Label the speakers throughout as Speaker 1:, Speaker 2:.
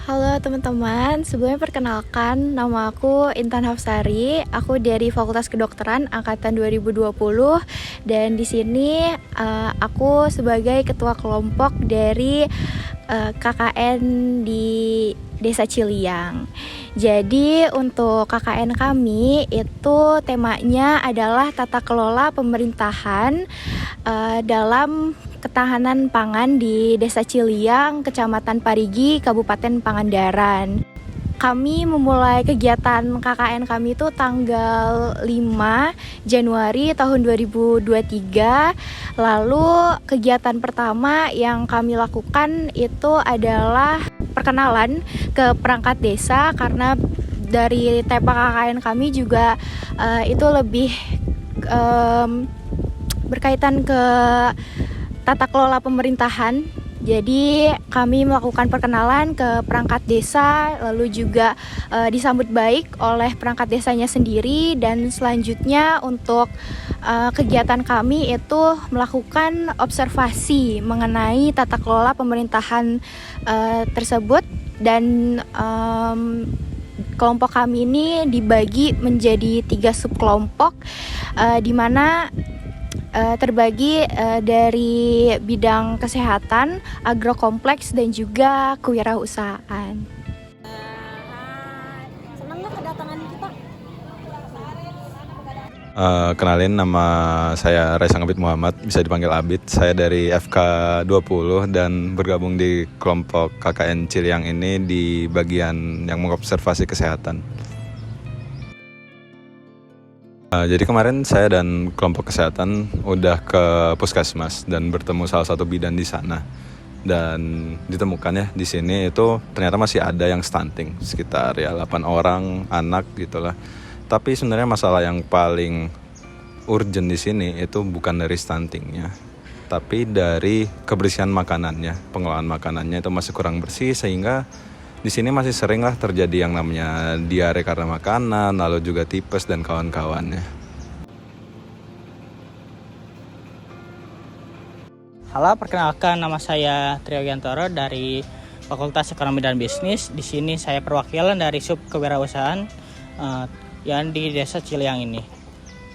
Speaker 1: Halo teman-teman, sebelumnya perkenalkan nama aku Intan Hafsari. Aku dari Fakultas Kedokteran angkatan 2020 dan di sini aku sebagai ketua kelompok dari KKN di Desa Ciliang. Jadi untuk KKN kami itu temanya adalah tata kelola pemerintahan dalam ketahanan pangan di Desa Ciliang, Kecamatan Parigi, Kabupaten Pangandaran. Kami memulai kegiatan KKN kami itu tanggal 5 Januari tahun 2023. Lalu kegiatan pertama yang kami lakukan itu adalah perkenalan ke perangkat desa, karena dari tema KKN kami juga itu lebih berkaitan ke tata kelola pemerintahan. Jadi kami melakukan perkenalan ke perangkat desa, lalu juga disambut baik oleh perangkat desanya sendiri. Dan selanjutnya untuk kegiatan kami itu melakukan observasi mengenai tata kelola pemerintahan tersebut. Dan kelompok kami ini dibagi menjadi 3 subkelompok, di mana terbagi dari bidang kesehatan, agrokompleks, dan juga kewirausahaan.
Speaker 2: Senang nggak kedatangan kita?
Speaker 3: Kenalin, nama saya Raisa Ngabid Muhammad, bisa dipanggil Abid. Saya dari FK 20 dan bergabung di kelompok KKN Ciliang ini di bagian yang mengobservasi kesehatan. Jadi kemarin saya dan kelompok kesehatan udah ke puskesmas dan bertemu salah satu bidan di sana. Dan ditemukan ya di sini itu ternyata masih ada yang stunting, sekitar 8 orang anak gitulah. Tapi sebenarnya masalah yang paling urgent di sini itu bukan dari stuntingnya, tapi dari kebersihan makanannya. Pengelolaan makanannya itu masih kurang bersih, sehingga di sini masih sering lah terjadi yang namanya diare karena makanan, lalu juga tipes dan kawan-kawannya.
Speaker 4: Halo, perkenalkan, nama saya Trio Giantoro dari Fakultas Ekonomi dan Bisnis. Di sini saya perwakilan dari sub kewirausahaan yang di Desa Ciliang ini.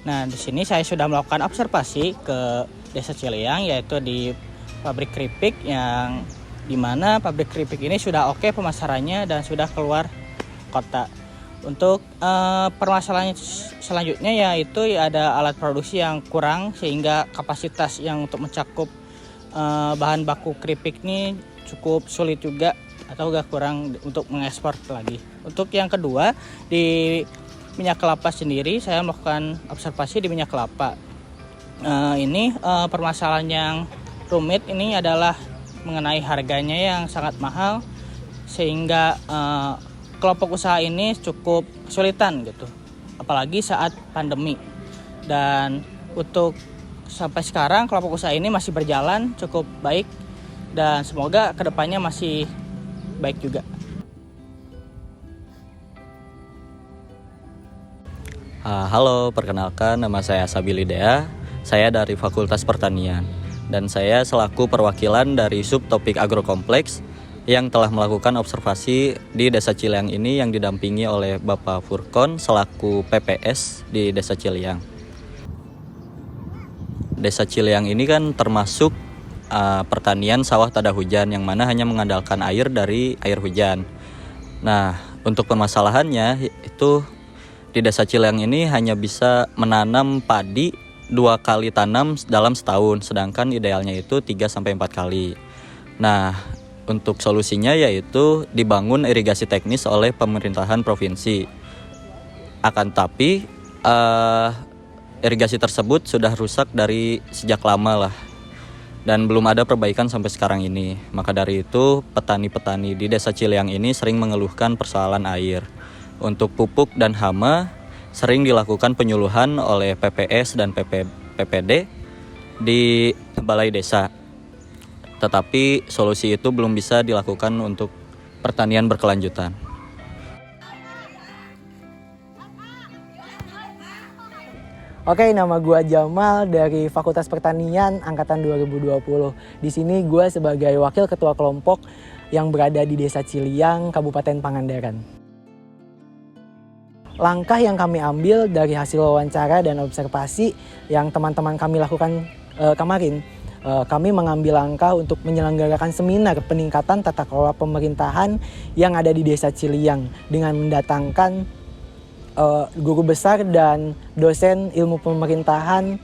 Speaker 4: Nah, di sini saya sudah melakukan observasi ke Desa Ciliang, yaitu di pabrik keripik, yang di mana pabrik keripik ini sudah oke pemasarannya dan sudah keluar kota. Untuk permasalahan selanjutnya yaitu ada alat produksi yang kurang, sehingga kapasitas yang untuk mencakup bahan baku keripik ini cukup sulit juga, atau agak kurang untuk mengekspor lagi. Untuk yang kedua, di minyak kelapa sendiri saya melakukan observasi di minyak kelapa. Ini permasalahan yang rumit ini adalah mengenai harganya yang sangat mahal, sehingga kelompok usaha ini cukup kesulitan gitu, apalagi saat pandemi. Dan untuk sampai sekarang kelompok usaha ini masih berjalan cukup baik, dan semoga kedepannya masih baik juga.
Speaker 5: Halo, perkenalkan, nama saya Sabilidea. Saya dari Fakultas Pertanian dan saya selaku perwakilan dari subtopik agrokompleks yang telah melakukan observasi di Desa Ciliang ini, yang didampingi oleh Bapak Furkon selaku PPS di Desa Ciliang. Desa Ciliang ini kan termasuk pertanian sawah tada hujan, yang mana hanya mengandalkan air dari air hujan. Nah, untuk permasalahannya itu di Desa Ciliang ini hanya bisa menanam padi 2 kali tanam dalam setahun, sedangkan idealnya itu 3-4 kali. Nah, untuk solusinya yaitu dibangun irigasi teknis oleh pemerintahan provinsi. Akan tapi irigasi tersebut sudah rusak dari sejak lama lah, dan belum ada perbaikan sampai sekarang ini. Maka dari itu petani-petani di Desa Ciliang ini sering mengeluhkan persoalan air. Untuk pupuk dan hama sering dilakukan penyuluhan oleh PPS dan PPD di balai desa. Tetapi solusi itu belum bisa dilakukan untuk pertanian berkelanjutan.
Speaker 6: Oke, nama gue Jamal dari Fakultas Pertanian angkatan 2020. Di sini gue sebagai wakil ketua kelompok yang berada di Desa Ciliang, Kabupaten Pangandaran. Langkah yang kami ambil dari hasil wawancara dan observasi yang teman-teman kami lakukan kemarin, kami mengambil langkah untuk menyelenggarakan seminar peningkatan tata kelola pemerintahan yang ada di Desa Ciliang dengan mendatangkan guru besar dan dosen ilmu pemerintahan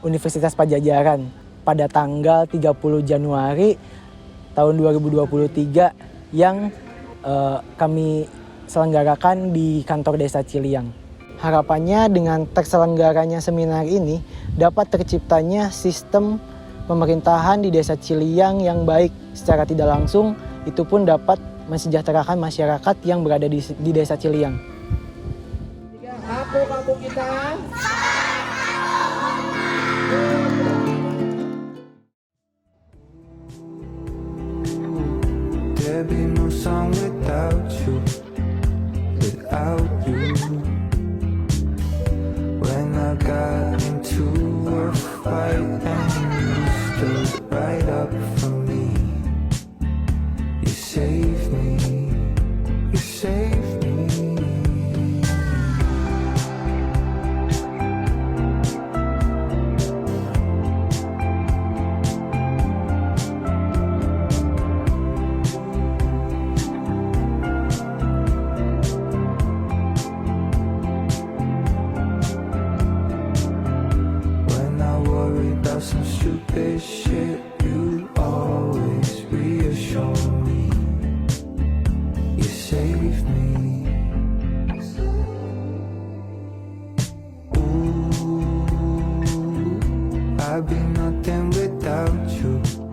Speaker 6: Universitas Padjadjaran pada tanggal 30 Januari tahun 2023 yang kami selenggarakan di kantor Desa Ciliang. Harapannya dengan terselenggaranya seminar ini dapat terciptanya sistem pemerintahan di Desa Ciliang yang baik secara tidak langsung, itu pun dapat mensejahterakan masyarakat yang berada di Desa Ciliang.
Speaker 7: Apa kampung kita?
Speaker 8: There'd be no song without you, without you. When I got into a fight and you stood right up for me, you saved me, you saved me. Some stupid shit, you always reassure me. You save me. Ooh, I'd be nothing without you.